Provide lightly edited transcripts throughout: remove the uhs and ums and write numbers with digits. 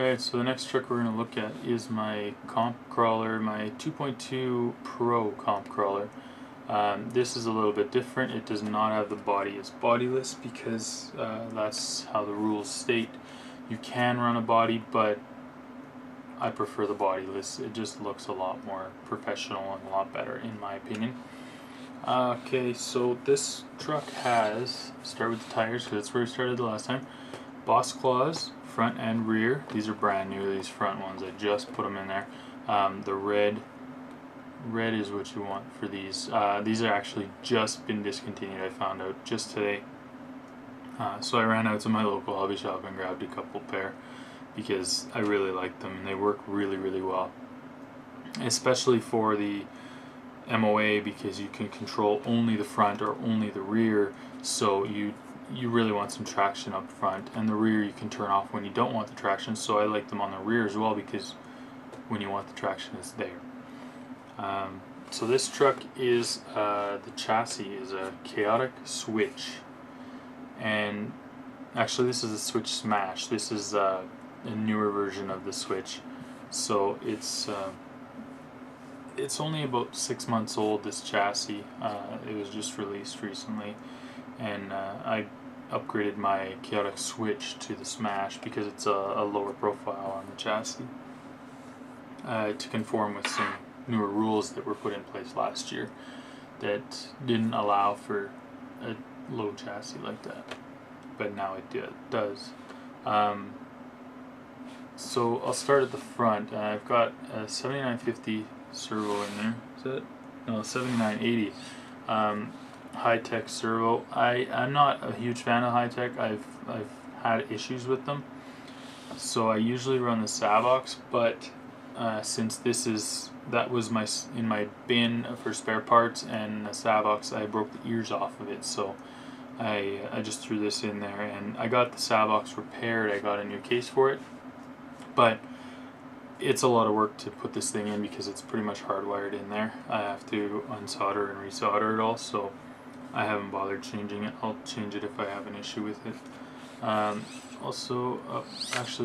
Alright, so the next truck we're going to look at is my comp crawler, my 2.2 Pro comp crawler. This is a little bit different. It does not have the body. It's bodiless because that's how the rules state. You can run a body, but I prefer the bodiless. It just looks a lot more professional and a lot better in my opinion. Okay, so this truck has, start with the tires because that's where we started the last time. Boss claws, front and rear. These are brand new, these front ones. I just put them in there. The red is what you want for these. These are actually just been discontinued, I found out just today. So I ran out to my local hobby shop and grabbed a couple pair because I really like them and they work really, really well. Especially for the MOA because you can control only the front or only the rear, so you really want some traction up front, and the rear you can turn off when you don't want the traction, so I like them on the rear as well because when you want the traction it's there. So this truck is, the chassis is a chaotic switch, and actually this is a switch smash. This is a newer version of the switch, so it's only about 6 months old, this chassis. It was just released recently, and I upgraded my chaotic switch to the smash because it's a lower profile on the chassis to conform with some newer rules that were put in place last year that didn't allow for a low chassis like that, but now it does. So I'll start at the front. I've got a 7950 servo in there. Is that? No, 7980. High-tech servo. I'm not a huge fan of high-tech. I've had issues with them. So I usually run the Savox, but since that was in my bin for spare parts, and the Savox, I broke the ears off of it, so I just threw this in there, and I got the Savox repaired. I got a new case for it, but it's a lot of work to put this thing in because it's pretty much hardwired in there. I have to unsolder and resolder it all, so I haven't bothered changing it. I'll change it if I have an issue with it. Actually,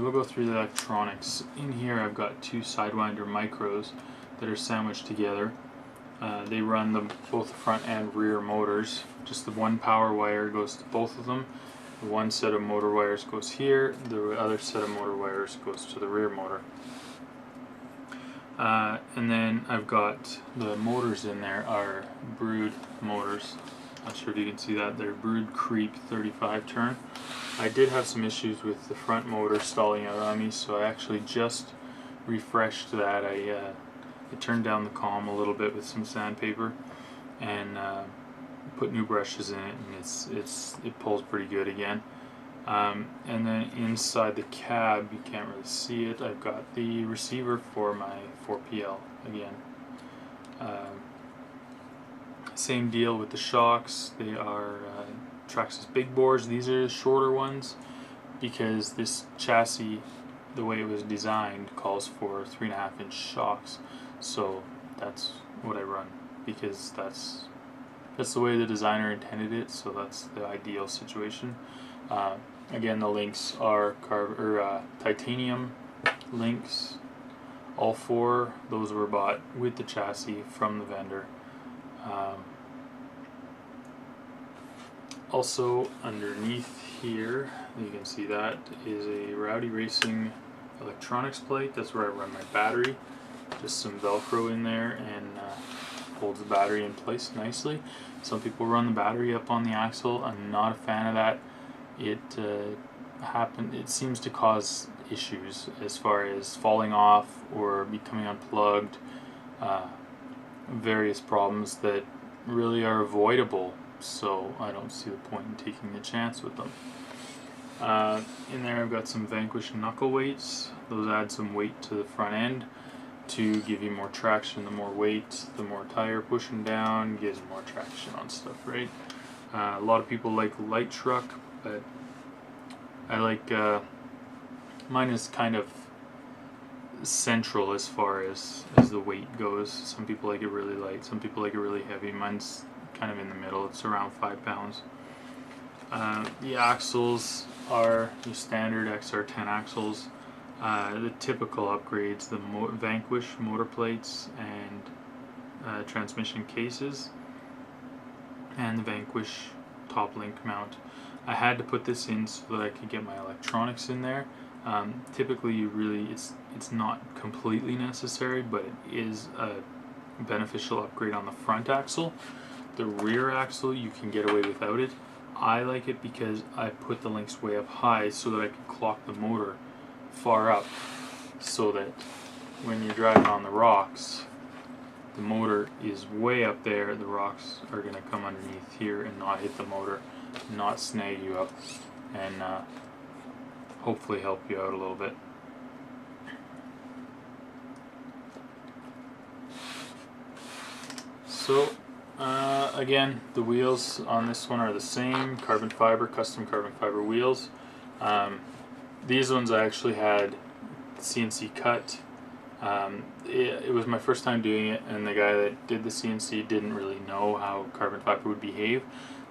we'll go through the electronics. In here I've got two Sidewinder Micros that are sandwiched together. They run both the front and rear motors. Just the one power wire goes to both of them. One set of motor wires goes here, the other set of motor wires goes to the rear motor. And then I've got the motors in there are Brood motors. Not sure if you can see that. They're Brood Creep 35 turn. I did have some issues with the front motor stalling out on me, so I actually just refreshed that. I turned down the column a little bit with some sandpaper and put new brushes in it, and it pulls pretty good again. And then inside the cab, you can't really see it, I've got the receiver for my 4PL again. Same deal with the shocks. They are Traxxas big bores. These are the shorter ones because this chassis, the way it was designed, calls for 3.5-inch shocks. So that's what I run because that's the way the designer intended it. So that's the ideal situation. Again, the links are titanium links. All four, those were bought with the chassis from the vendor. Also underneath here, you can see that is a Rowdy Racing electronics plate. That's where I run my battery. Just some Velcro in there and holds the battery in place nicely. Some people run the battery up on the axle. I'm not a fan of that. It seems to cause issues as far as falling off or becoming unplugged, various problems that really are avoidable, so I don't see the point in taking the chance with them. In there I've got some Vanquished Knuckle weights. Those add some weight to the front end to give you more traction. The more weight, the more tire pushing down, gives more traction on stuff, right? A lot of people like light truck, but I like mine is kind of central as far as the weight goes. Some people like it really light, some people like it really heavy. Mine's kind of in the middle. It's around 5 pounds. The axles are your standard XR10 axles. the typical upgrades, the Vanquished motor plates and transmission cases, and the Vanquish top link mount. I had to put this in so that I could get my electronics in there. Typically, it's not completely necessary, but it is a beneficial upgrade on the front axle. The rear axle, you can get away without it. I like it because I put the links way up high so that I can clock the motor far up, so that when you're driving on the rocks, the motor is way up there, the rocks are going to come underneath here and not hit the motor, not snag you up, and hopefully help you out a little bit. So again, the wheels on this one are the same, carbon fiber, custom carbon fiber wheels. These ones I actually had CNC cut. It was my first time doing it, and the guy that did the CNC didn't really know how carbon fiber would behave,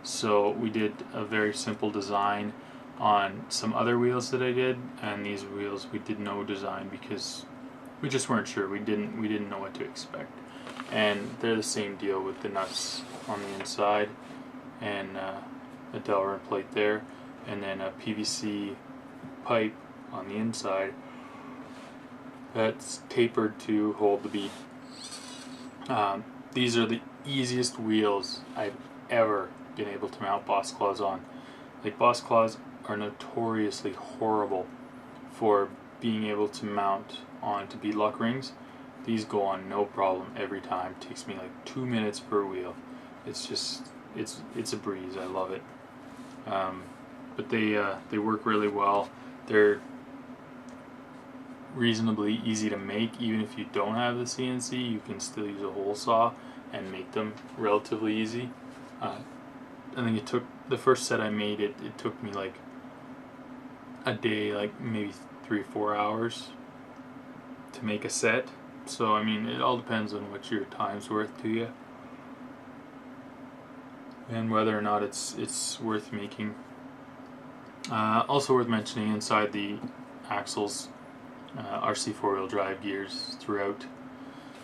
so we did a very simple design on some other wheels that I did, and these wheels we did no design because we just weren't sure. We didn't know what to expect. And they're the same deal with the nuts on the inside, and a Delrin plate there, and then a PVC pipe on the inside that's tapered to hold the bead. These are the easiest wheels I've ever been able to mount boss claws on. Like, boss claws are notoriously horrible for being able to mount onto beadlock rings. These go on no problem every time. It takes me like 2 minutes per wheel. It's just, it's a breeze. I love it. But they work really well. They're reasonably easy to make. Even if you don't have the CNC, you can still use a hole saw and make them relatively easy. I think it took, the first set I made, it took me like a day, like maybe 3 or 4 hours to make a set. So I mean, it all depends on what your time's worth to you, and whether or not it's worth making. Also worth mentioning, inside the axles, RC 4-wheel drive gears throughout.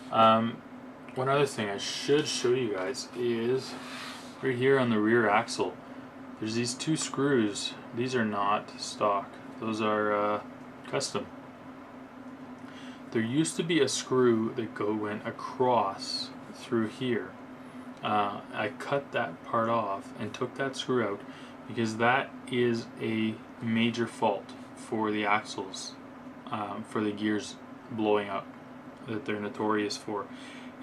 One other thing I should show you guys is right here on the rear axle. There's these 2 screws. These are not stock. Those are custom. There used to be a screw that went across through here. I cut that part off and took that screw out because that is a major fault for the axles, for the gears blowing up, that they're notorious for,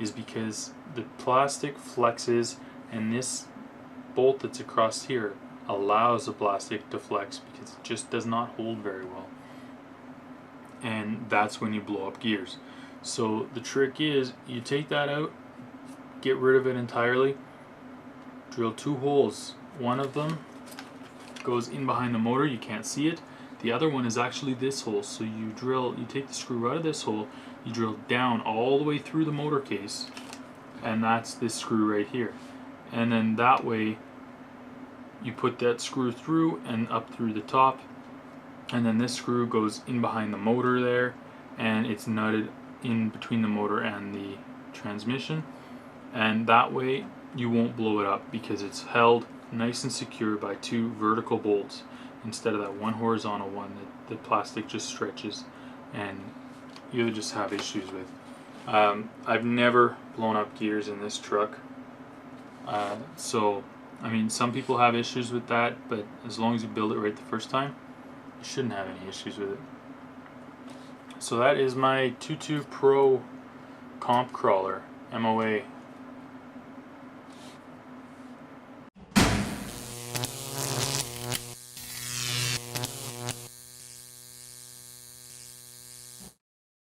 is because the plastic flexes, and this bolt that's across here allows the plastic to flex because it just does not hold very well. And that's when you blow up gears. So the trick is, you take that out, get rid of it entirely, drill 2 holes. One of them goes in behind the motor, you can't see it. The other one is actually this hole. So you take the screw out of this hole, you drill down all the way through the motor case, and that's this screw right here. And then that way you put that screw through and up through the top, and then this screw goes in behind the motor there, and it's nutted in between the motor and the transmission, and that way you won't blow it up because it's held nice and secure by 2 vertical bolts instead of that one horizontal one that the plastic just stretches and you'll just have issues with. I've never blown up gears in this truck, so I mean, some people have issues with that, but as long as you build it right the first time, you shouldn't have any issues with it. So that is my 22 Pro comp crawler, MOA.